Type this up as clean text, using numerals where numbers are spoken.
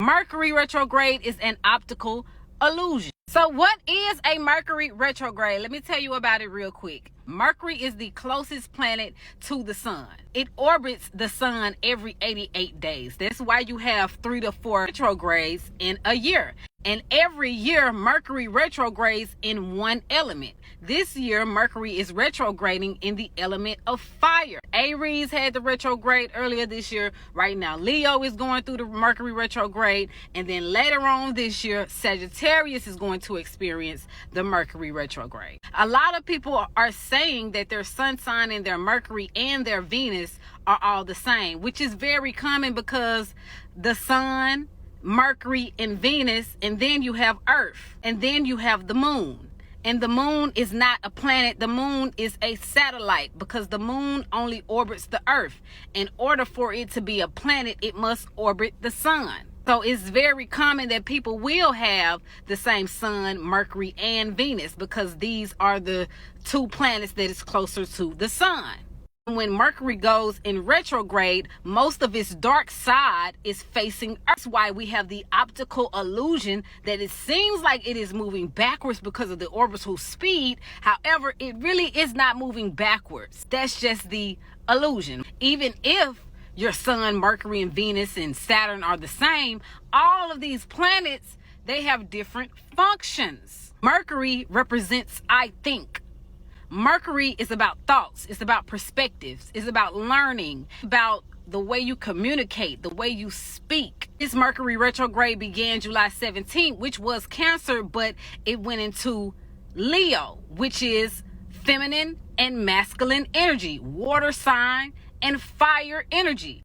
Mercury retrograde is an optical illusion. So what is a Mercury retrograde? Let me tell you about it real quick. Mercury is the closest planet to the sun. It orbits the sun every 88 days. That's why you have 3 to 4 retrogrades in a year. And every year, Mercury retrogrades in one element. This year, Mercury is retrograding in the element of fire. Aries had the retrograde earlier this year. Right now, Leo is going through the Mercury retrograde. And then later on this year, Sagittarius is going to experience the Mercury retrograde. A lot of people are saying that their sun sign and their Mercury and their Venus are all the same, which is very common because the sun, Mercury, and Venus, and then you have Earth, and then you have the moon. And the moon is not a planet. The moon is a satellite because the moon only orbits the Earth. In order for it to be a planet, it must orbit the sun. So it's very common that people will have the same sun, Mercury, and Venus because these are the 2 planets that is closer to the sun. When Mercury goes in retrograde, most of its dark side is facing Earth. That's why we have the optical illusion that it seems like it is moving backwards because of the orbital speed. However, it really is not moving backwards. That's just the illusion. Even if your sun, Mercury, and Venus and Saturn are the same, all of these planets, they have different functions. Mercury represents I think. Mercury is about thoughts. It's about perspectives. It's about learning, about the way you communicate, the way you speak. This Mercury retrograde began July 17th, which was Cancer, but it went into Leo, which is feminine and masculine energy, water sign, and fire energy.